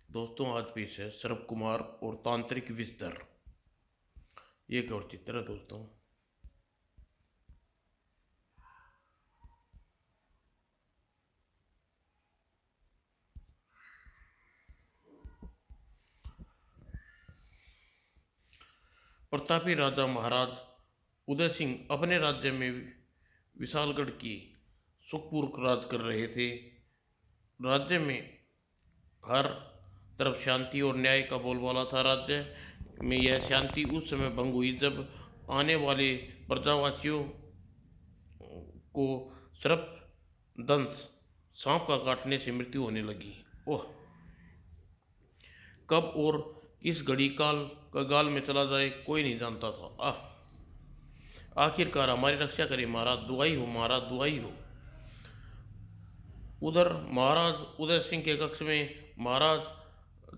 दोस्तों आज पेश है सरब कुमार और तांत्रिक विस्तर। ये एक और चित्र है दोस्तों। प्रतापी राजा महाराज उदय सिंह अपने राज्य में विशालगढ़ की सुखपूर्वक राज कर रहे थे। राज्य में हर तरफ शांति और न्याय का बोलबाला था। राज्य में यह शांति उस समय भंग हुई जब आने वाले प्रजावासियों को सर्प दंश सांप का काटने से मृत्यु होने लगी। ओह, कब और किस घड़ी काल का गाल में चला जाए कोई नहीं जानता था। आखिरकार हमारी रक्षा करे महाराज, दुआई हो महाराज, दुआई हो। उधर महाराज उदय सिंह के कक्ष में महाराज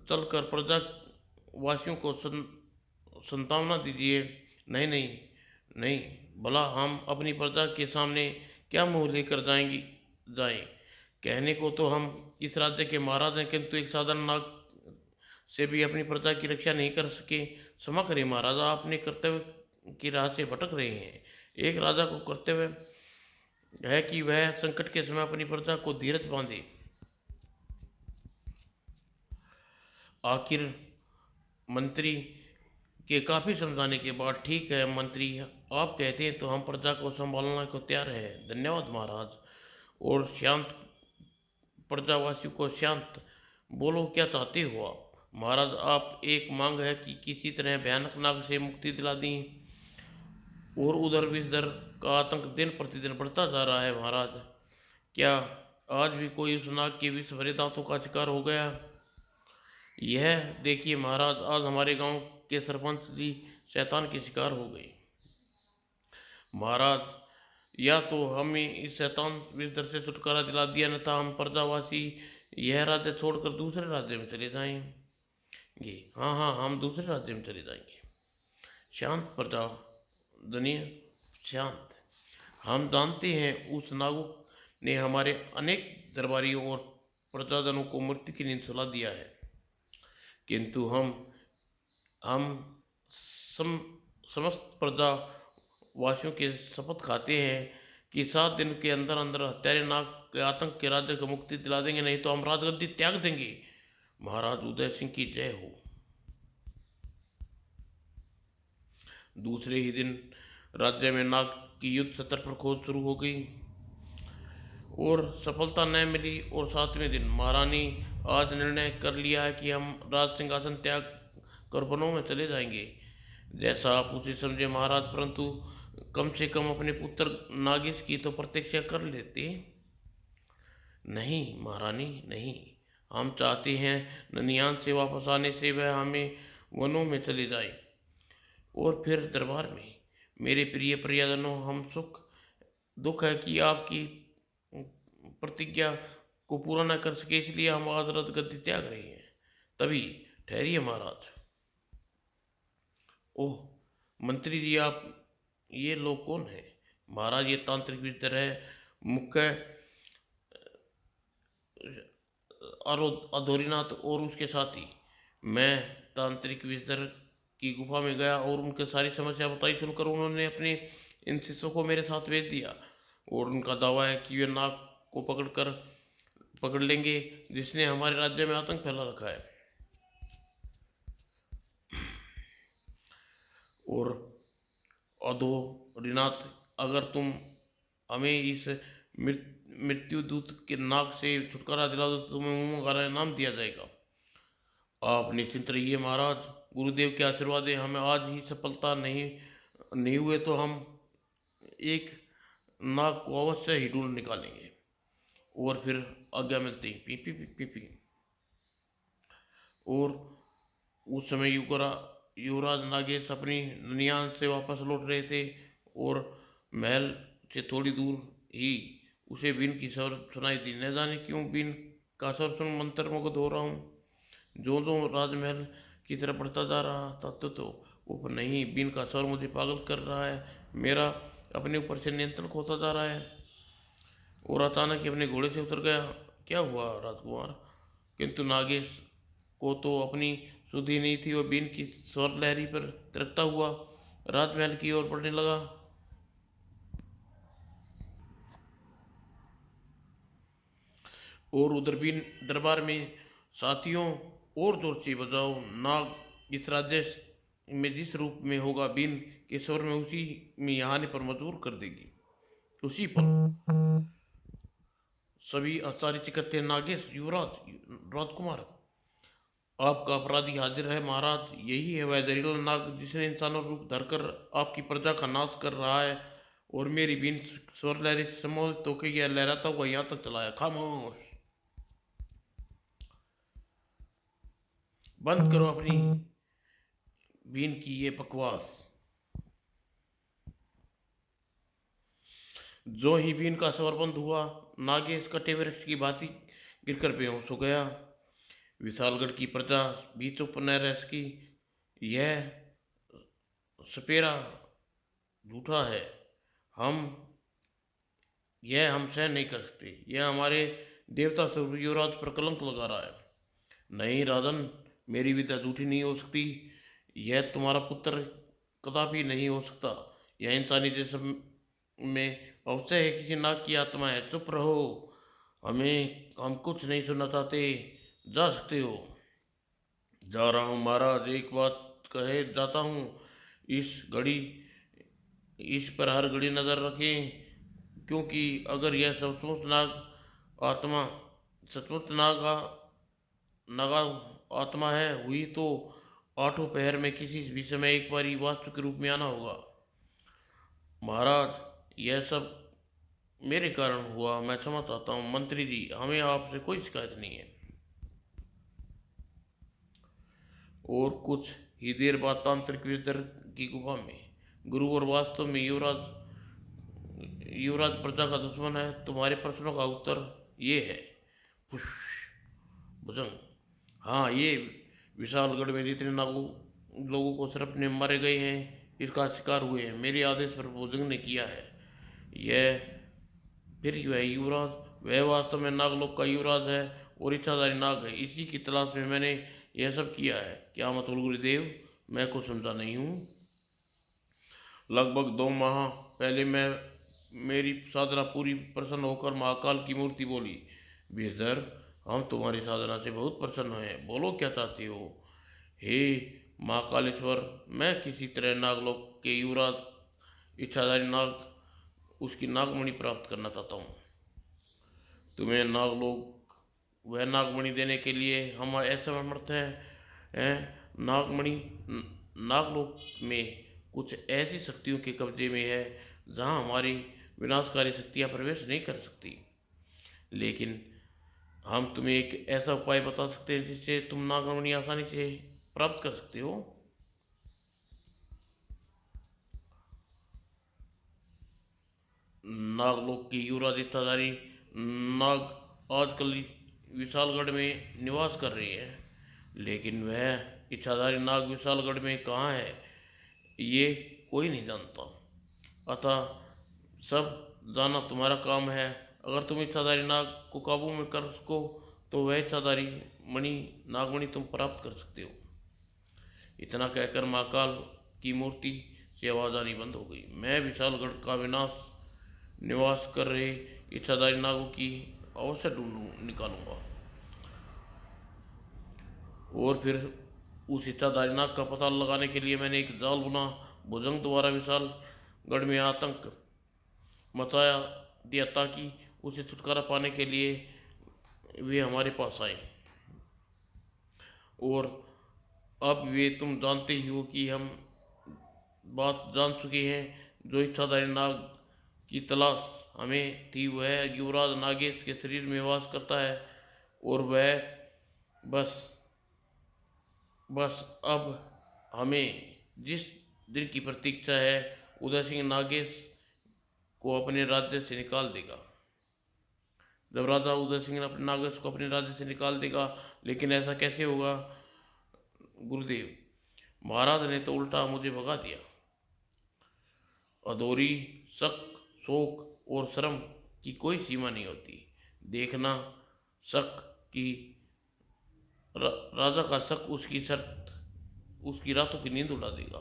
चलकर प्रजा वासियों को संतावना दीजिए। नहीं नहीं नहीं, भला हम अपनी प्रजा के सामने क्या मुंह लेकर जाएं। कहने को तो हम इस राज्य के महाराज हैं, किंतु एक साधारण नाग से भी अपनी प्रजा की रक्षा नहीं कर सके। क्षमा करिए महाराज, आप अपने कर्तव्य की राह से भटक रहे हैं। एक राजा को कर्तव्य है कि वह संकट के समय अपनी प्रजा को धीरज बांधे। आखिर मंत्री के काफी समझाने के बाद, ठीक है मंत्री, आप कहते हैं तो हम प्रजा को संभालने को तैयार है। धन्यवाद महाराज। और शांत प्रजावासियों को शांत बोलो, क्या चाहते हो आप? महाराज, आप एक मांग है कि किसी तरह भयानक नाग से मुक्ति दिला दी। और उधर विस्धर का आतंक दिन प्रतिदिन बढ़ता जा रहा है महाराज। क्या आज भी कोई उस नाग के विष भरे दांतों का शिकार हो गया? यह देखिए महाराज, आज हमारे गांव के सरपंच जी शैतान के शिकार हो गए। महाराज, या तो हमें इस शैतान विस्धर से छुटकारा दिला दिया, न था हम प्रजावासी यह राज्य छोड़कर दूसरे राज्य में चले जाएंगे। हाँ हाँ, हम दूसरे राज्य में चले जाएंगे। शांत प्रजा दुनिया, शांत। हम जानते हैं उस नागु ने हमारे अनेक दरबारियों और प्रजाजनों को मृत्यु की नींद सुला दिया है, किंतु हम सम, समस्त प्रजा वासियों के शपथ खाते हैं कि 7 दिन के अंदर अंदर हत्यारे नाग के आतंक के राज्य को मुक्ति दिला देंगे, नहीं तो हम राजगद्दी त्याग देंगे। महाराज उदय सिंह की जय हो। दूसरे ही दिन राज्य में नाग की युद्ध स्तर पर खोज शुरू हो गई और सफलता न मिली। और 7वें दिन महारानी आज निर्णय कर लिया है कि हम राज सिंहासन त्याग कर वनों में चले जाएंगे। जैसा आप उसे समझे महाराज, परंतु कम से कम अपने पुत्र नागिस की तो प्रतीक्षा कर लेते। नहीं महारानी नहीं, हम चाहते हैं ननियान से वापस आने से वह हमें वनों में चले जाए और फिर दरबार में। मेरे प्रिय प्रियजनों, हम दुख है कि आपकी प्रतिज्ञा को पूरा न कर सके, इसलिए हम आज राजगद्दी त्याग रहे हैं। तभी ठहरिए महाराज। ओह मंत्री जी, आप ये लोग कौन है? महाराज, ये तांत्रिक विद्या है, मुख्य अधोरीनाथ और उसके साथी। मैं तांत्रिक विस्तर की गुफा में गया और उनके सारी समस्या बताई। सुनकर उन्होंने अपने इन शिष्यों को मेरे साथ भेज दिया और उनका दावा है कि वे नाग को पकड़ लेंगे जिसने हमारे राज्य में आतंक फैला रखा है। और अधोरीनाथ, अगर तुम हमें इस मृत्यु दूत के नाग से छुटकारा दिला दो तो तुम्हें हमारा इनाम दिया जाएगा। आप निश्चिंत रहिए महाराज, गुरुदेव के आशीर्वाद है। हमें आज ही सफलता नहीं हुए तो हम एक नाग को अवश्य ही ढूंढ निकालेंगे। और फिर आज्ञा मिलती है, P P P P P. और उस समय युवराज नागेश अपनी ननियाल से वापस लौट रहे थे और महल से थोड़ी दूर ही उसे बीन की स्वर सुनाई दी। न जाने क्यों बीन का स्वर सुन मंत्र मुग्ध हो रहा हूँ। जो जो राजमहल की तरफ बढ़ता जा रहा था तो ऊपर नहीं, बीन का स्वर मुझे पागल कर रहा है। मेरा अपने ऊपर से नियंत्रण खोता जा रहा है। और अचानक ही अपने घोड़े से उतर गया। क्या हुआ राजकुमार? किंतु नागेश को तो अपनी सुधि नहीं थी। वह बीन की स्वर लहरी पर तिरकता हुआ राजमहल की ओर बढ़ने लगा। और उधर बीन दरबार में, साथियों और जोर से बजाओ, नाग इस राज्य में जिस रूप में होगा, बीन के स्वर में उसी में यहाँ आने पर मजबूर कर देगी। उसी पल सभी आचार्य कहते, नागेश, युवराज, राजकुमार, आपका अपराधी हाजिर है महाराज। यही है वह जहरीला नाग जिसने इंसानों रूप धरकर आपकी प्रजा का नाश कर रहा है और मेरी बीन स्वर लहरी सम्मोहित होकर यह लहराता हुआ यहाँ तक चलाया। खामोश, बंद करो अपनी बीन की ये बकवास। जो ही बीन का स्वर बंद हुआ, नागेश कटे वृक्ष की भांति गिरकर बेहोश हो गया। विशालगढ़ की प्रजा भी चुप न रह सकी। यह सपेरा झूठा है, हम हम सहन नहीं कर सकते। यह हमारे देवता स्वरूप युवराज पर कलंक लगा रहा है। नहीं राजन, मेरी विद्या झूठी नहीं हो सकती। यह तुम्हारा पुत्र कदापि नहीं हो सकता। यह इंसानी जिस्म में अवश्य है किसी नाग की आत्मा है। चुप रहो, हम कुछ नहीं सुनना चाहते। जा सकते हो। जा रहा हूँ महाराज, एक बात कहे जाता हूँ, इस घड़ी इस पर हर घड़ी नजर रखें, क्योंकि अगर यह सचमुच नाग आत्मा सचमुच नागा आत्मा है हुई तो आठों पहर में किसी भी समय एक बारी वास्तु के रूप में आना होगा। महाराज, यह सब मेरे कारण हुआ, मैं क्षमा चाहता हूँ। मंत्री जी, हमें आपसे कोई शिकायत नहीं है। और कुछ ही देर बाद तांत्रिक विस्तर की गुफा में, गुरु और वास्तव में युवराज प्रजा का दुश्मन है। तुम्हारे प्रश्नों का उत्तर ये है। भुजंग, हाँ, ये विशालगढ़ में जितने लोगों को सर्प ने मारे गए हैं, इसका शिकार हुए हैं, मेरे आदेश पर भुजंग ने किया है। यह फिर वह युवराज, वह वास्तव में नागलोक का युवराज है और इच्छाधारी नाग है। इसी की तलाश में मैंने यह सब किया है। क्या मतलब गुरुदेव, मैं कुछ समझा नहीं हूँ। लगभग 2 माह पहले मेरी साधना पूरी प्रसन्न होकर महाकाल की मूर्ति बोली, विजर, हम तुम्हारी साधना से बहुत प्रसन्न हैं। बोलो क्या चाहते हो। हे महाकालेश्वर, मैं किसी तरह नागलोक के युवराज इच्छाधारी नाग उसकी नागमणि प्राप्त करना चाहता हूँ। तुम्हें नागलोक वह नागमणि देने के लिए हम ऐसे समर्थ हैं। नागमणि नागलोक में कुछ ऐसी शक्तियों के कब्जे में है जहाँ हमारी विनाशकारी शक्तियाँ प्रवेश नहीं कर सकती। लेकिन हम तुम्हें एक ऐसा उपाय बता सकते हैं जिससे तुम नागमणि आसानी से प्राप्त कर सकते हो। नागलोक की युवराज इच्छाधारी नाग आजकल विशालगढ़ में निवास कर रही है, लेकिन वह इच्छाधारी नाग विशालगढ़ में कहाँ है ये कोई नहीं जानता। अतः सब जानना तुम्हारा काम है। अगर तुम इच्छाधारी नाग को काबू में कर सको तो वह इच्छाधारी मणि नागमणि तुम प्राप्त कर सकते हो। इतना कहकर महाकाल की मूर्ति से आवाज आनी बंद हो गई। मैं विशालगढ़ का विनाश निवास कर रहे इच्छाधारी नागों की अवश्य ढूंढ निकालूंगा। और फिर उस इच्छाधारी नाग का पता लगाने के लिए मैंने एक जाल बुना। भुजंग द्वारा विशालगढ़ में आतंक मचाया दिया ताकि उसे छुटकारा पाने के लिए वे हमारे पास आए। और अब वे तुम जानते ही हो कि हम बात जान चुके हैं। जो इच्छाधारी नाग की तलाश हमें थी वह युवराज नागेश के शरीर में वास करता है। और वह बस बस अब हमें जिस दिन की प्रतीक्षा है, उदय सिंह नागेश को अपने राज्य से निकाल देगा। जब राजा उदय सिंह अपने नागेश को अपने राज्य से निकाल देगा। लेकिन ऐसा कैसे होगा गुरुदेव, महाराज ने तो उल्टा मुझे भगा दिया। अधूरी शक, शोक और शर्म की कोई सीमा नहीं होती। देखना, शक की राजा का शक उसकी शर्त उसकी रातों की नींद उड़ा देगा।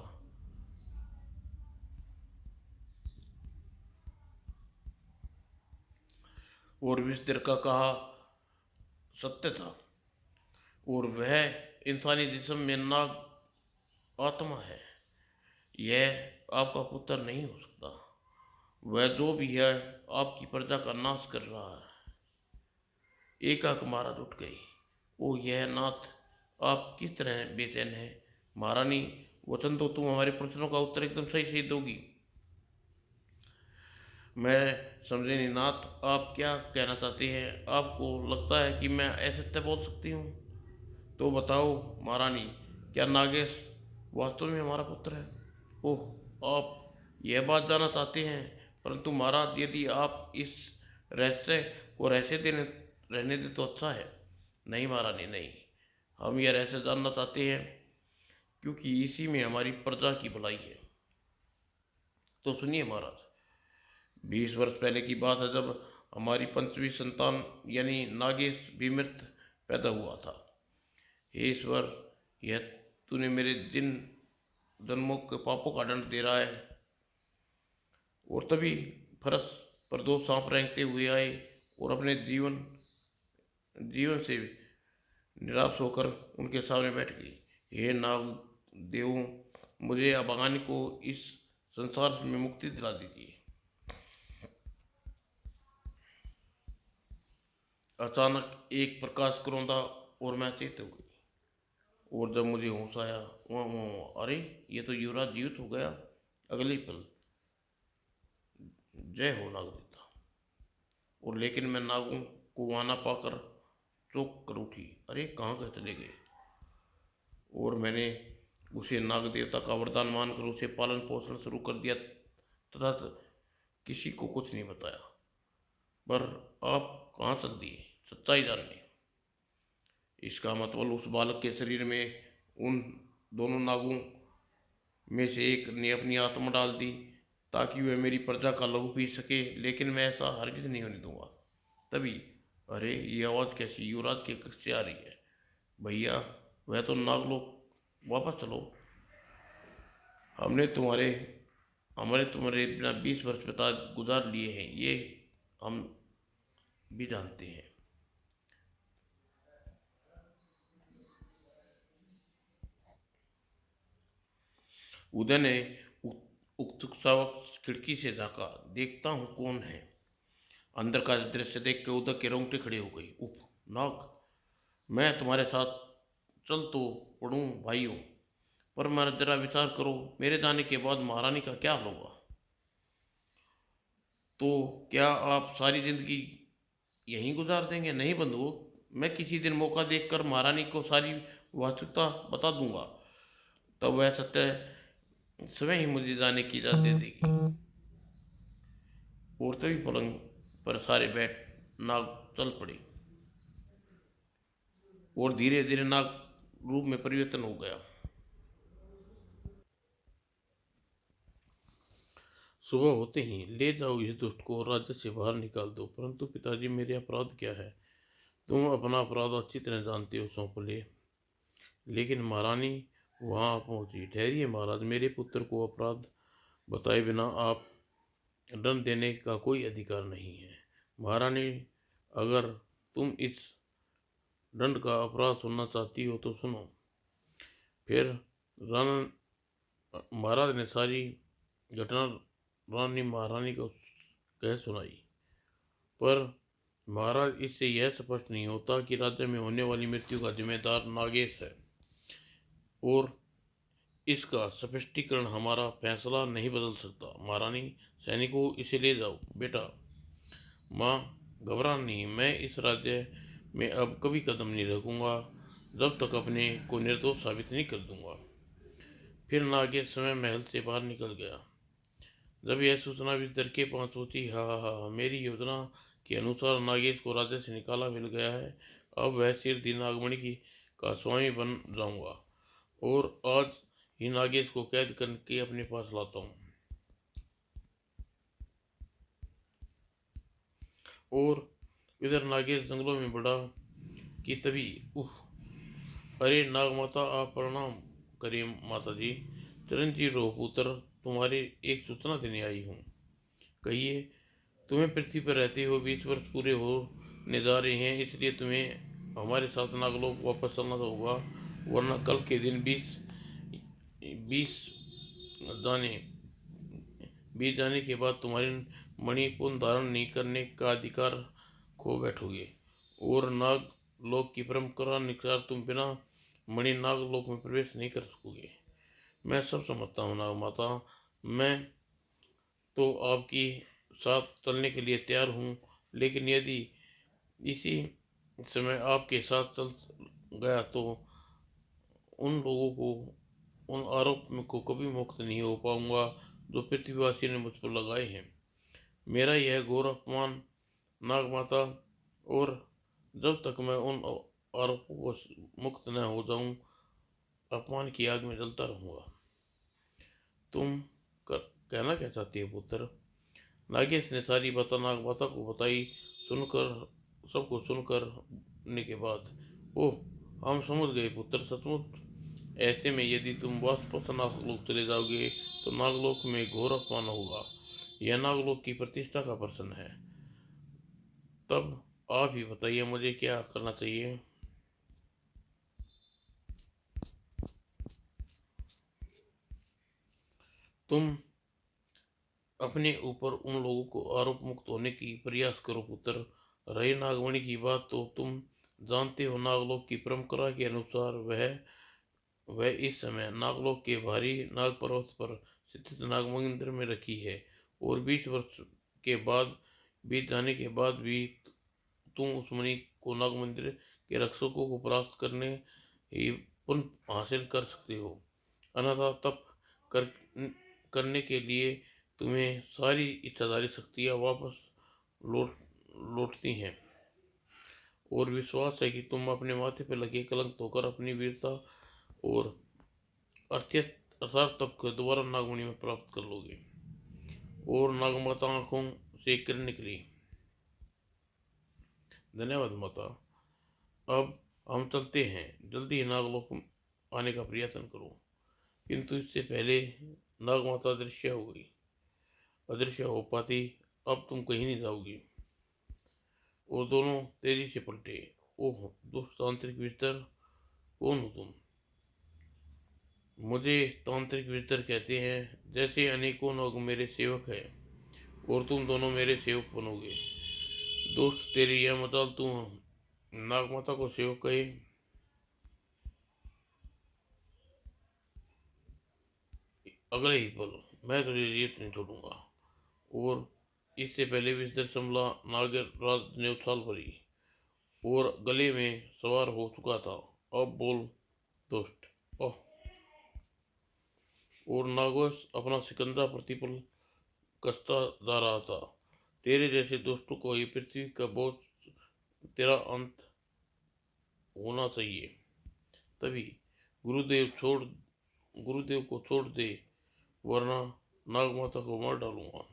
और विस्तर का कहा सत्य था, और वह इंसानी जिस्म में नाग आत्मा है। यह आपका पुत्र नहीं हो सकता। वह जो भी है आपकी प्रजा का नाश कर रहा है। एकाक महाराज उठ गई। ओ यह नाथ, आप किस तरह बेचैन हैं? महारानी, वचन तो तुम हमारे प्रश्नों का उत्तर एकदम सही सही दोगी। मैं समझे नहीं नाथ, आप क्या कहना चाहते हैं? आपको लगता है कि मैं असत्य बोल सकती हूँ? तो बताओ महारानी, क्या नागेश वास्तव में हमारा पुत्र है? ओह, आप यह बात जानना चाहते हैं? परंतु महाराज, यदि आप इस रहस्य को रहस्य देने रहने दे तो अच्छा है। नहीं महारानी नहीं, हम यह रहस्य जानना चाहते हैं क्योंकि इसी में हमारी प्रजा की भलाई है। तो सुनिए महाराज, 20 वर्ष पहले की बात है, जब हमारी पंचवी संतान यानी नागेश विमृत पैदा हुआ था। हे ईश्वर, यह तूने मेरे जिन जन्मों के पापों का दंड दे रहा है। और तभी फरस पर दो सांप रेंगते हुए आए और अपने जीवन जीवन से निराश होकर उनके सामने बैठ गई। हे नाग देवों, मुझे अभागानी को इस संसार में मुक्ति दिला दीजिए। अचानक एक प्रकाश करौंदा और मैं चेत हो गई। और जब मुझे होश आया, अरे ये तो युवराज जीवित हो गया। अगले पल जय हो नागदेवता। और लेकिन मैं नागों को वहां ना पाकर चौंक कर उठी। अरे कहाँ गए चले गए? और मैंने उसे नाग देवता का वरदान मानकर उसे पालन पोषण शुरू कर दिया तथा किसी को कुछ नहीं बताया। पर आप कहाँ चल दिए सच्चाई जानने? इसका मतलब उस बालक के शरीर में उन दोनों नागों में से एक ने अपनी आत्मा डाल दी ताकि वह मेरी प्रजा का लहू पी सके, लेकिन मैं ऐसा हरगिज नहीं होने दूंगा। तभी अरे ये आवाज़ कैसी युवराज के कक्ष से आ रही है? भैया, वह तो नागलोक, वापस चलो। हमने तुम्हारे हमारे तुम्हारे बिना 20 वर्ष बता गुजार लिए हैं, ये हम भी जानते हैं। उदय ने उत्सुकतावश खिड़की से झाँका। देखता हूँ कौन है। अंदर का दृश्य देख के उदय के रोंगटे खड़े हो गई। उफ नाग, मैं तुम्हारे साथ चल तो पड़ूं भाइयों, पर मैं जरा विचार करो, मेरे जाने के बाद महारानी का क्या होगा? तो क्या आप सारी जिंदगी यहीं गुजार देंगे? नहीं बंधु, मैं किसी दिन मौका देखकर महारानी को सारी वास्तविकता बता दूंगा। तब वह सत्य स्वयं ही मुझे जाने की इजाजत दे देगी। और तभी पलंग पर सारे बैठ नाग चल पड़े और धीरे धीरे नाग रूप में परिवर्तन हो गया। सुबह होते ही ले जाओ इस दुष्ट को और राज्य से बाहर निकाल दो। परंतु पिताजी, मेरे अपराध क्या है? तुम अपना अपराध अच्छी तरह जानते हो, सौंप ले। लेकिन महारानी वहां पहुंची। ठहरिए महाराज, मेरे पुत्र को अपराध बताए बिना आप दंड देने का कोई अधिकार नहीं है। महारानी, अगर तुम इस दंड का अपराध सुनना चाहती हो तो सुनो। फिर राणा महाराज ने सारी घटना रानी महारानी को कह सुनाई। पर महाराज, इससे यह स्पष्ट नहीं होता कि राज्य में होने वाली मृत्यु का जिम्मेदार नागेश है, और इसका स्पष्टीकरण हमारा फैसला नहीं बदल सकता। महारानी, सैनिकों इसे ले जाओ। बेटा, माँ घबरा नहीं, मैं इस राज्य में अब कभी कदम नहीं रखूंगा जब तक अपने को निर्दोष साबित नहीं कर दूंगा। फिर नागेश स्वयं महल से बाहर निकल गया। जब यह सूचना भी दर के पास पहुंची, हा, मेरी योजना के अनुसार नागेश को राज्य से निकाला मिल गया है। अब वह सिरधी नागमणि की का स्वामी बन जाऊंगा और आज ही नागेश को कैद करके अपने पास लाता हूँ। और इधर नागेश जंगलों में बढ़ा कि तभी उफ, अरे नाग माता, आप प्रणाम करिए माता जी। चिरंजीव रहो पुत्र, तुम्हारी एक सूचना देने आई हूँ। कहिए। तुम्हें पृथ्वी पर रहते हो 20 वर्ष पूरे होने जा रहे हैं, इसलिए तुम्हें हमारे साथ नागलोक वापस चलना होगा, वरना कल के दिन बीस जाने बीत जाने के बाद तुम्हारी मणि पुनः धारण नहीं करने का अधिकार खो बैठोगे, और नाग लोक की परंपरा अनुसार तुम बिना मणि नाग लोक में प्रवेश नहीं कर सकोगे। मैं सब समझता हूँ नाग माता, मैं तो आपकी साथ चलने के लिए तैयार हूँ, लेकिन यदि इसी समय आपके साथ चल गया तो उन लोगों को उन आरोप में को कभी मुक्त नहीं हो पाऊंगा जो पृथ्वीवासी ने मुझ पर लगाए हैं। मेरा यह घोर अपमान नाग माता, और जब तक मैं उन आरोपों को मुक्त न हो जाऊं, अपमान की आग में जलता रहूंगा। तुम कहना क्या चाहती है पुत्र? नागेश ने सारी बात नाग माता को बताई। सुनकर सबको सुनने के बाद, ओह हम समझ गए पुत्र, सचमुच ऐसे में यदि तुम वापस नागलोक चले जाओगे तो नागलोक में घोर अपमान होगा। यह नागलोक की प्रतिष्ठा का प्रश्न है। तब आप ही बताइए मुझे क्या करना चाहिए। तुम अपने ऊपर उन लोगों को आरोप मुक्त होने की प्रयास करो पुत्र। रही नागमणि की बात, तो तुम जानते हो नागलोक की परंपरा के अनुसार वह इस समय नागलोक के भारी नाग पर्वत पर स्थित नाग मंदिर में रखी है, और 20 वर्ष के बाद बीत जाने के बाद भी तुम उस मणि को नाग मंदिर के रक्षकों को प्राप्त करने ही पुनः हासिल कर सकते हो। अन्यथा तप कर, करने के लिए तुम्हें सारी इच्छाधारी शक्तियाँ वापस लौट लौटती हैं, और विश्वास है कि तुम अपने माथे पर लगे कलंक धोकर अपनी वीरता और अर्थात तप को दोबारा नागमणि में प्राप्त कर लोगे। और नागमाता आंखों से किरण निकली। धन्यवाद माता। अब हम चलते हैं, जल्दी ही नागलोक आने का प्रयत्न करो। किंतु इससे पहले नागमाता अदृश्य हो पाती। अब तुम कहीं नहीं जाओगी। और दोनों तेजी से पलटे। ओह दुष्ट तांत्रिक विस्तर, कौन हो तुम? मुझे तांत्रिक विस्तर कहते हैं। जैसे अनेकों लोग मेरे सेवक हैं, और तुम दोनों मेरे सेवक बनोगे। दोस्त तेरी यह मजाल, तू नागमाता को सेवक कहे। अगले ही पल मैं तुझे जीत नहीं छोड़ूंगा। और इससे पहले विस्तर संभला, नागराज ने उछाल भरी और गले में सवार हो चुका था। अब बोल दोस्त। ओह। और नागवश अपना सिकंजा प्रतिपल कसता जा रहा था। तेरे जैसे दोस्तों को ये पृथ्वी का बोझ तेरा अंत होना चाहिए। तभी गुरुदेव छोड़ गुरुदेव को छोड़ दे, वरना नागमाता को मार डालूंगा।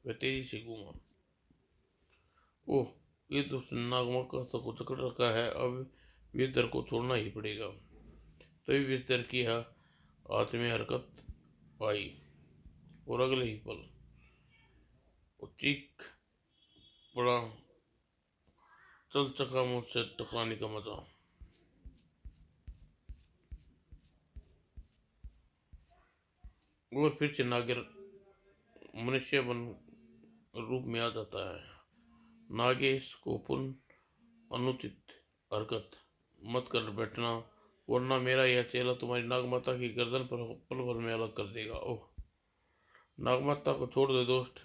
वह तेजी से घूमा। ओह, ये तो नागमाता को जकड़ रखा है, अब विद्यर को छोड़ना ही पड़ेगा। तभी विद्यर की हाथ में हरकत आई, और अगले ही पल वो चीख पड़ा, चल चका मुझसे टकराने का मजा। और फिर से नागिर मनुष्य बन रूप में आ जाता है। नागेश को पुनः अनुचित हरकत मत कर बैठना, वरना मेरा यह चेला तुम्हारी नागमाता की गर्दन पर पल भर में अलग कर देगा। ओह। नागमाता को छोड़ दे दोस्त,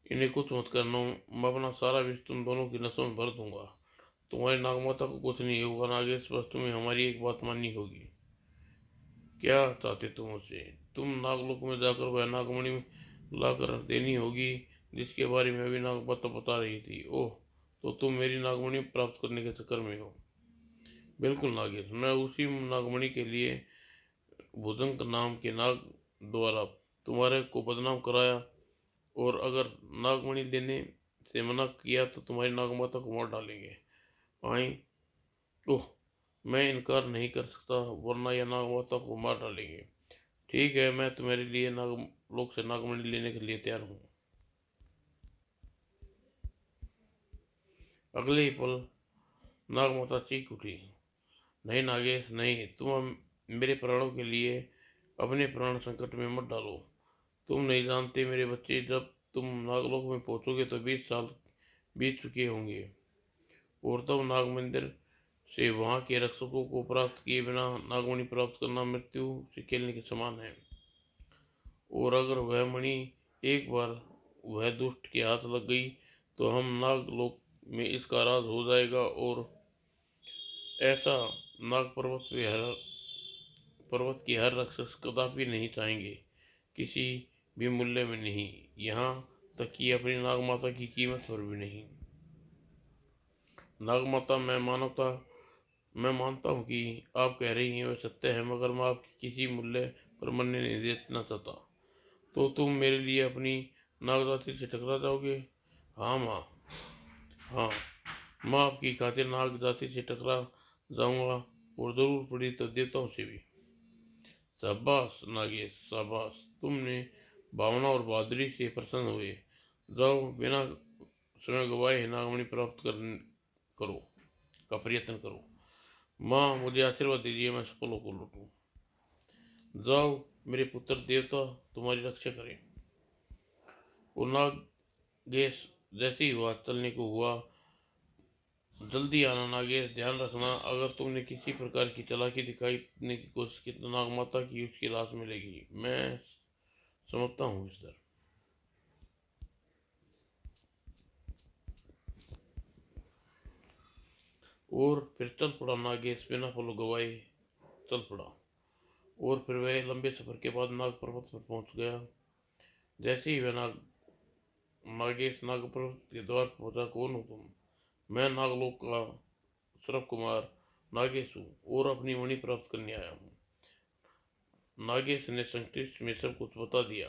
इन्हें कुछ मत करना। मैं अपना सारा विष तुम दोनों की नसों में भर दूंगा। तुम्हारी नागमाता को कुछ नहीं होगा नागेश, बस तुम्हें हमारी एक बात माननी होगी। क्या चाहते तुम मुझसे? तुम नागलोक में जाकर वह नागमणि लाकर देनी होगी, जिसके बारे में अभी नागमाता बता रही थी। ओह, तो तुम मेरी नागमणि प्राप्त करने के चक्कर में हो? बिल्कुल नागेश, मैं उसी नागमणि के लिए भुजंग नाम के नाग द्वारा तुम्हारे को बदनाम कराया, और अगर नागमणि लेने से मना किया तो तुम्हारी नागमाता को मार डालेंगे। आई। ओह, मैं इनकार नहीं कर सकता, वरना यह नागमाता को मार डालेंगे। ठीक है, मैं तुम्हारे लिए नागलोक से नागमणि लेने के लिए तैयार हूँ। अगले ही पल नागमाता चीख उठी, नहीं नागेश नहीं, तुम मेरे प्राणों के लिए अपने प्राण संकट में मत डालो। तुम नहीं जानते मेरे बच्चे, जब तुम नागलोक में पहुंचोगे तो 20 साल बीत चुके होंगे, और तब नाग मंदिर से वहां के रक्षकों को प्राप्त किए बिना नागमणि प्राप्त करना मृत्यु से खेलने के समान है। और अगर वह मणि एक बार वह दुष्ट के हाथ लग गई तो हम नागलोक में इसका राज हो जाएगा, और ऐसा नाग पर्वत की हर राक्षस कदापि नहीं चाहेंगे, किसी भी मूल्य में नहीं, यहाँ तक कि अपनी नागमाता की कीमत पर भी नहीं। नागमाता, मैं मानता हूँ कि आप कह रही हैं वह सत्य है, मगर मैं आपकी किसी मूल्य पर मरने नहीं देना चाहता। तो तुम मेरे लिए अपनी नागजाति से टकरा जाओगे? हाँ माँ, हाँ, मैं आपकी खातिर नाग जाति से टकरा जाऊंगा, और जरूर पड़ी तो देवताओं से भी। शाबाश नागेश, शाबाश, तुमने भावना और बहादुरी से प्रसन्न हुए। जाओ, बिना समय गवाए नागमणि प्राप्त करो का प्रयत्न करो। माँ, मुझे आशीर्वाद दीजिए, मैं सफल होकर लौटूं। जाओ मेरे पुत्र, देवता तुम्हारी रक्षा करें। और नागेश जैसे ही वह चलने को हुआ, जल्दी आना नागेश, ध्यान रखना, अगर तुमने किसी प्रकार की चालाकी दिखाने की कोशिश की तो नागमाता की उसकी लाश मिलेगी। मैं समझता हूँ इस दर। और फिर चल पड़ा नागेश, बिना फल गवाए चल पड़ा। और फिर वह लंबे सफर के बाद नाग पर्वत पर पहुंच गया। जैसे ही वह नागेश नाग पर्वत के द्वार पर पहुंचा, कौन हो तुम? मैं नागलोक का सर्प कुमार नागेश हूँ, और अपनी मणि प्राप्त करने आया हूँ। नागेश ने संक्षिप्त में सब कुछ बता दिया।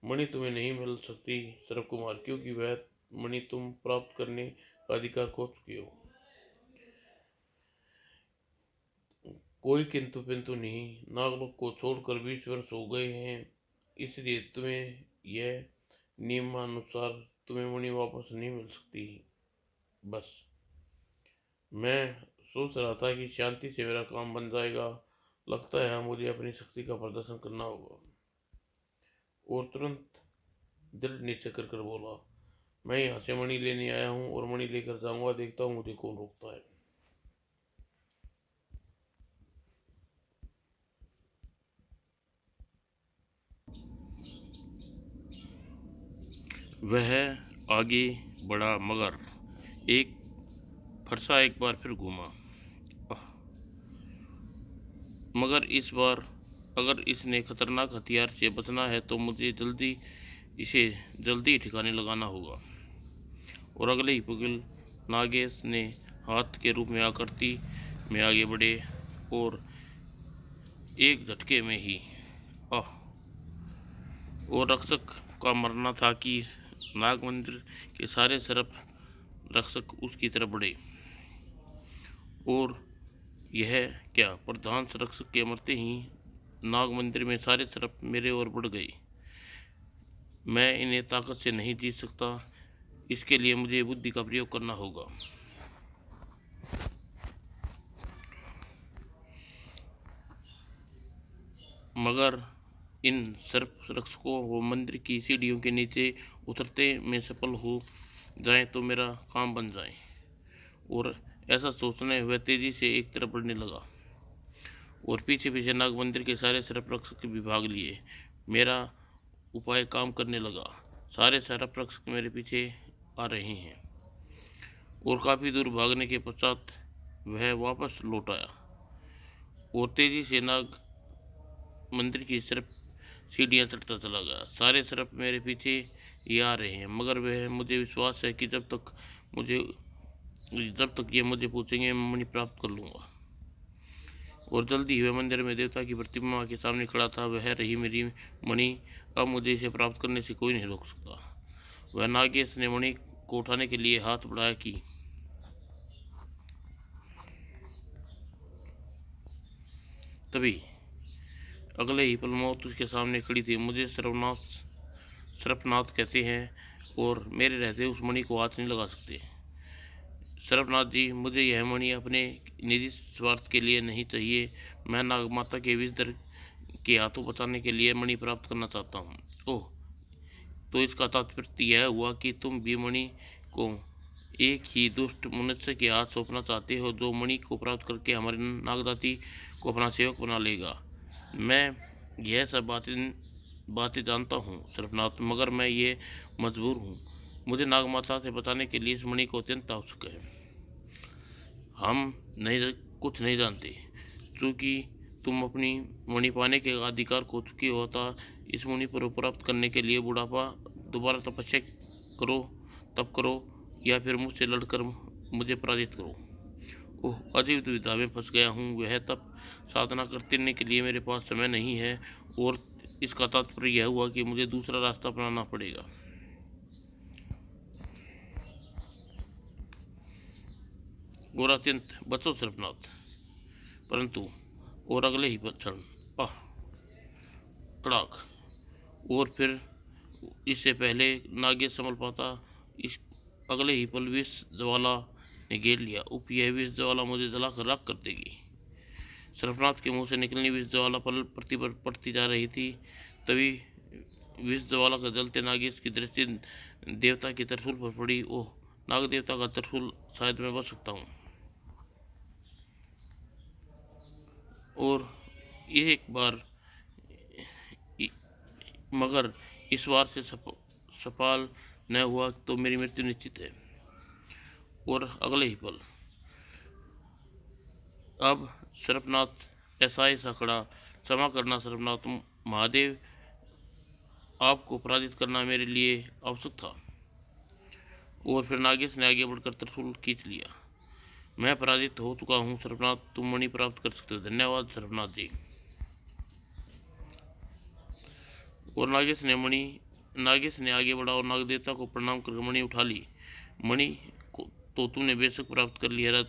मणि तुम्हें नहीं मिल सकती सर्प कुमार, क्योंकि वह मणि तुम प्राप्त करने का अधिकार खो चुके हो। कोई किंतु पिंतु नहीं, नागलोक को छोड़कर 20 वर्ष हो गए हैं, इसलिए तुम्हें यह नियमानुसार तुम्हें मणि वापस नहीं मिल सकती। बस मैं सोच रहा था कि शांति से मेरा काम बन जाएगा, लगता है मुझे अपनी शक्ति का प्रदर्शन करना होगा। और तुरंत दृढ़ निश्चय कर बोला, मैं यहाँ से मणि लेने आया हूँ और मणि लेकर जाऊंगा, देखता हूँ मुझे कौन रोकता है। वह आगे बढ़ा, मगर एक फरसा एक बार फिर घूमा। मगर इस बार अगर इसने खतरनाक हथियार से बचना है तो मुझे इसे जल्दी ठिकाने लगाना होगा। और अगले ही पल नागेश ने हाथ के रूप में आकृति में आगे बढ़े, और एक झटके में ही आह और रक्षक का मरना था कि नाग मंदिर के सारे सर्प रक्षक उसकी तरफ बढ़े। और यह क्या, प्रधान रक्षक के मरते ही नाग मंदिर में सारे सर्प मेरे ओर बढ़ गए। मैं इन्हें ताकत से नहीं जीत सकता, इसके लिए मुझे बुद्धि का प्रयोग करना होगा। मगर इन सर्प रक्षकों को मंदिर की सीढ़ियों के नीचे उतरते में सफल हो जाए तो मेरा काम बन जाए। और ऐसा सोचने हुए तेजी से एक तरफ बढ़ने लगा, और पीछे पीछे नाग मंदिर के सारे सर्प रक्षक भी भाग लिए। मेरा उपाय काम करने लगा, सारे सर्प रक्षक मेरे पीछे आ रहे हैं। और काफी दूर भागने के पश्चात वह वापस लौट आया, और तेजी से नाग मंदिर की तरफ सीढ़ियां चढ़ता चला गया। सारे सर्प मेरे पीछे ही आ रहे हैं, मगर वह मुझे विश्वास है कि जब तक ये मुझे पूछेंगे मैं मणि प्राप्त कर लूंगा। और जल्दी ही वह मंदिर में देवता की प्रतिमा के सामने खड़ा था। वह रही मेरी मणि, अब मुझे इसे प्राप्त करने से कोई नहीं रोक सकता। वह नागेश ने मणि को उठाने के लिए हाथ बढ़ाया कि तभी अगले ही पल मौत उसके सामने खड़ी थी। मुझे सर्पनाथ कहते हैं और मेरे रहते उस मणि को हाथ नहीं लगा सकते। सर्पनाथ जी, मुझे यह मणि अपने निजी स्वार्थ के लिए नहीं चाहिए। मैं नागमाता के विषधर के हाथों बचाने के लिए मणि प्राप्त करना चाहता हूँ। ओह, तो इसका तात्पर्य यह हुआ कि तुम भी मणि को एक ही दुष्ट मनुष्य के हाथ सौंपना चाहते हो, जो मणि को प्राप्त करके हमारी नागजाति को अपना सेवक बना लेगा। मैं यह सब बातें जानता हूँ सर्पनाथ, मगर मैं ये मजबूर हूँ। मुझे नागमाता से बचाने के लिए इस मणि को अत्यंत आवश्यक है। हम कुछ नहीं जानते, क्योंकि तुम अपनी मणि पाने के अधिकार खो चुके होता। इस मणि पर प्राप्त करने के लिए बुढ़ापा दोबारा तपस्या करो, तप करो, या फिर मुझसे लड़कर मुझे पराजित करो। ओह, अजीब दुविधा में फंस गया हूँ। वह तप साधना करने के लिए मेरे पास समय नहीं है, और इसका तात्पर्य यह हुआ कि मुझे दूसरा रास्ता अपनाना पड़ेगा। और अत्यंत बचो सर्पनाथ। परंतु और अगले ही क्षण कड़ाक, और फिर इससे पहले नागेश संभल पाता, इस अगले ही पल विष ज्वाला ने घेर लिया। यह विष ज्वाला मुझे जलाकर राख कर देगी। सर्पनाथ के मुंह से निकलनी विष ज्वाला पल पड़ती जा रही थी। तभी विष ज्वाला का जलते नागेश की दृष्टि देवता के त्रिशूल पर पड़ी। ओह, नाग देवता का त्रिशूल, शायद मैं बच सकता हूँ। और एक बार मगर इस बार से सफल न हुआ तो मेरी मृत्यु निश्चित है। और अगले ही पल अब सर्पनाथ ऐसा खड़ा। क्षमा करना सर्पनाथ, महादेव, आपको पराजित करना मेरे लिए आवश्यक था। और फिर नागेश ने आगे बढ़कर त्रिशूल खींच लिया। मैं पराजित हो चुका हूँ सर्पनाथ, तुम मणि प्राप्त कर सकते हो। धन्यवाद सर्पनाथ जी। और नागेश ने आगे बढ़ा और नागदेवता को प्रणाम कर मणि उठा ली। मणि को तो तूने बेशक प्राप्त कर लिया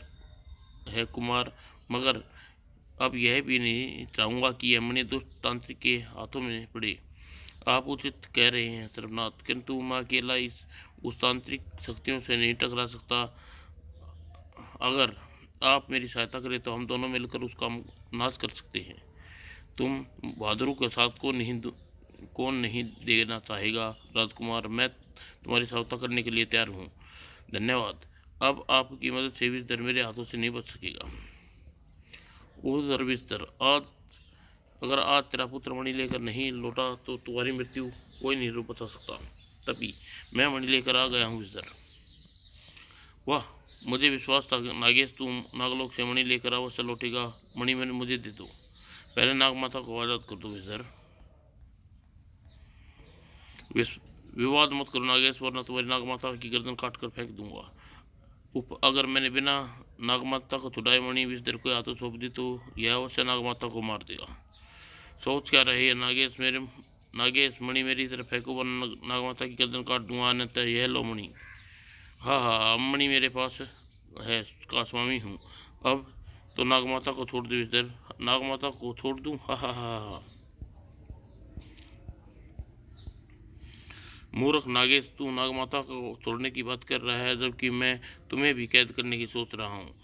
है कुमार, मगर अब यह भी नहीं चाहूंगा कि यह मणि दुष्ट तांत्रिक के हाथों में पड़े। आप उचित कह रहे हैं सर्पनाथ, किंतु मैं अकेला उस तांत्रिक शक्तियों से नहीं टकरा सकता। अगर आप मेरी सहायता करें तो हम दोनों मिलकर उसका नाश कर सकते हैं। तुम बहादुरों के साथ कौन नहीं देना चाहेगा राजकुमार। मैं तुम्हारी सहायता करने के लिए तैयार हूँ। धन्यवाद। अब आपकी मदद से विषधर मेरे हाथों से नहीं बच सकेगा। विषधर, अगर आज तेरा पुत्र मणि लेकर नहीं लौटा तो तुम्हारी मृत्यु कोई नहीं रोक बचा सकता। तभी मैं मणि लेकर आ गया हूँ विषधर। वाह, मुझे विश्वास था नागेश, तुम नागलोक से मणि लेकर अवश्य लौटेगा। मणि मैंने मुझे दे दो, पहले नागमाता को आजाद कर दो विषधर। विवाद मत करो नागेश, वरना तुम्हारी नागमाता की गर्दन काट कर फेंक दूंगा। अगर मैंने बिना नागमाता को छुड़ाए मणि विषधर को हाथों सौंप दी तो यह अवश्य नागमाता को मार देगा। सोच क्या रहे नागेश, मणि मेरी तरफ फेंको वरना नागमाता की गर्दन काट दूंगा, अन्यथा यह लो मणि। हाँ, मणि मेरे पास है, का स्वामी हूँ। अब तो नागमाता को छोड़ दो विषधर। नागमाता को छोड़ दूं? हा। मूर्ख नागेश, तू नागमाता को छोड़ने की बात कर रहा है, जबकि मैं तुम्हें भी कैद करने की सोच रहा हूँ।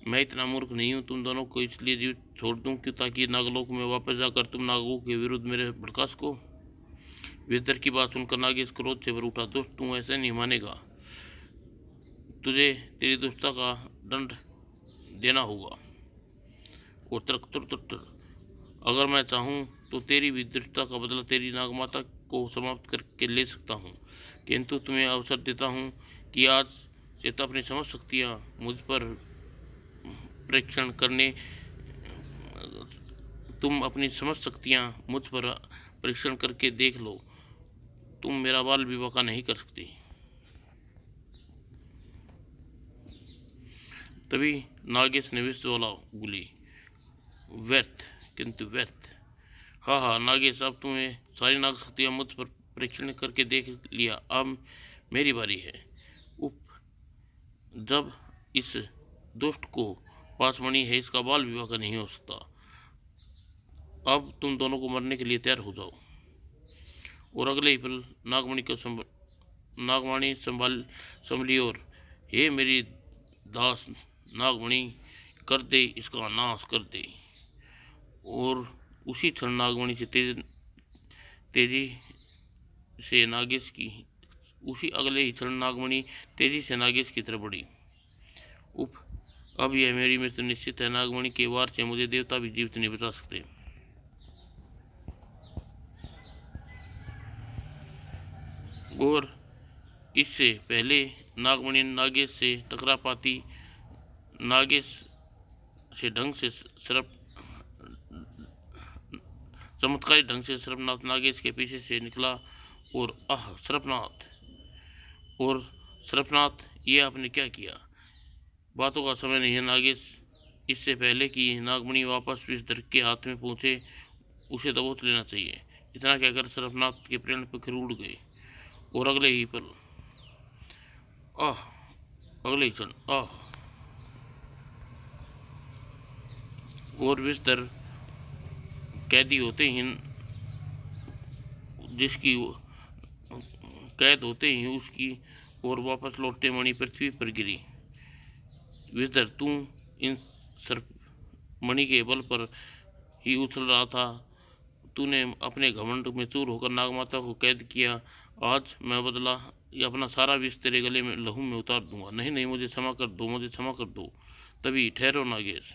मैं इतना मूर्ख नहीं हूँ तुम दोनों को इसलिए जीवित छोड़ दूं कि ताकि नागलोक में वापस जाकर तुम नागों के विरुद्ध मेरे भड़का सको। विषधर की बात सुनकर नागेश क्रोध से भर उठा। दोस्त, तू ऐसे नहीं मानेगा, तुझे तेरी दुष्टता का दंड देना होगा। और अगर मैं चाहूँ तो तेरी भी दुष्टता का बदला तेरी नागमाता को समाप्त करके ले सकता हूँ, किंतु तुम्हें अवसर देता हूँ कि आज से तो अपनी समझ शक्तियाँ मुझ पर परीक्षण करने तुम अपनी समझ शक्तियाँ मुझ पर परीक्षण करके देख लो। तुम मेरा बाल विवाह का नहीं कर सकती। तभी नागेश ने विष वाला बोली, व्यर्थ, किंतु व्यर्थ। हाँ नागेश, अब तुम्हें सारी नाग शक्तियाँ मुझ पर परीक्षण करके देख लिया, अब मेरी बारी है। जब इस दुष्ट को पास मणि है, इसका बाल विवाह का नहीं हो सकता। अब तुम दोनों को मरने के लिए तैयार हो जाओ। और अगले ही पल नागमणि संभली और हे मेरी दास नागमणि, कर दे इसका नाश कर दे। और उसी क्षण नागमणि से तेजी से नागेश की उसी अगले ही क्षण नागमणि तेजी से नागेश की तरफ बढ़ी। उफ, अब यह मेरी मृत्यु निश्चित है। नागमणि के वार से मुझे देवता भी जीवित नहीं बचा सकते। और इससे पहले नागमणि नागेश से टकरा पाती, नागेश से चमत्कारी ढंग से सर्पनाथ नागेश के पीछे से निकला। और सर्पनाथ, ये आपने क्या किया? बातों का समय नहीं है नागेश। इससे पहले कि नागमणि वापस विषधर के हाथ में पहुंचे, उसे दबोच लेना चाहिए। इतना कहकर सर्पनाथ के प्राण पखेरु उड़ गए। और अगले ही क्षण और विषधर कैदी होते ही जिसकी कैद होते ही उसकी और वापस लौटते मणि पृथ्वी पर गिरी। विषधर, तू इन सर्प मणि के बल पर ही उछल रहा था। तूने अपने घमंड में चूर होकर नागमाता को कैद किया। आज मैं बदला अपना सारा विष तेरे गले में लहू में उतार दूंगा। नहीं नहीं, मुझे क्षमा कर दो, मुझे क्षमा कर दो। तभी ठहरो नागेश,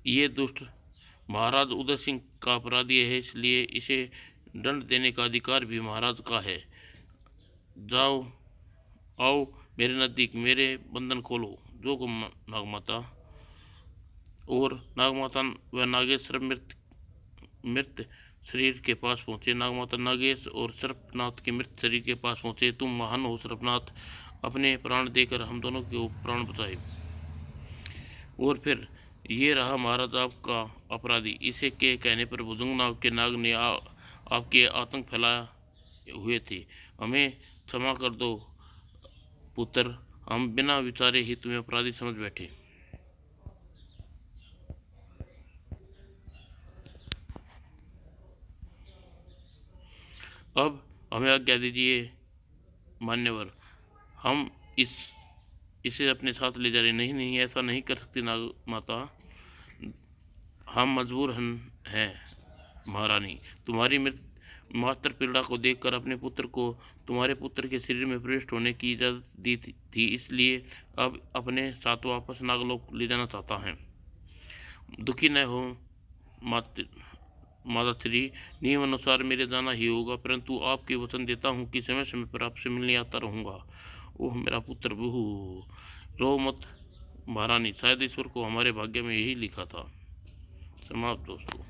ये दुष्ट महाराज उदय सिंह का अपराधी है, इसलिए इसे दंड देने का अधिकार भी महाराज का है। जाओ, आओ मेरे नजदीक, मेरे बंधन खोलो। जो को नागमाता। और नागमाता व नागेश मृत शरीर के पास पहुंचे। नागमाता नागेश और सर्पनाथ के मृत शरीर के पास पहुंचे। तुम महान हो सर्पनाथ, अपने प्राण देकर हम दोनों के प्राण बचाए। और फिर ये रहा महाराज आपका अपराधी। इसे के कहने पर भुजंग नाग के नाग ने आपके आतंक फैलाए हुए थे। हमें क्षमा कर दो पुत्र, हम बिना विचारे ही तुम्हें अपराधी समझ बैठे। अब हमें आज्ञा दीजिए मान्यवर, हम इसे अपने साथ ले जा रहे। नहीं नहीं, ऐसा नहीं कर सकती नाग माता, हम मजबूर हैं महारानी। तुम्हारी मात्र पीड़ा को देखकर अपने पुत्र को तुम्हारे पुत्र के शरीर में प्रविष्ट होने की इजाजत दी थी, इसलिए अब अपने साथ वापस नागलोक ले जाना चाहता है। दुखी न हो माता श्री, नियम अनुसार मेरे जाना ही होगा, परंतु आपके वचन देता हूँ कि समय समय पर आपसे मिलने आता रहूँगा। ओह मेरा पुत्र, बहु रो मत महारानी, शायद ईश्वर को हमारे भाग्य में यही लिखा था। समाप्त दोस्तों।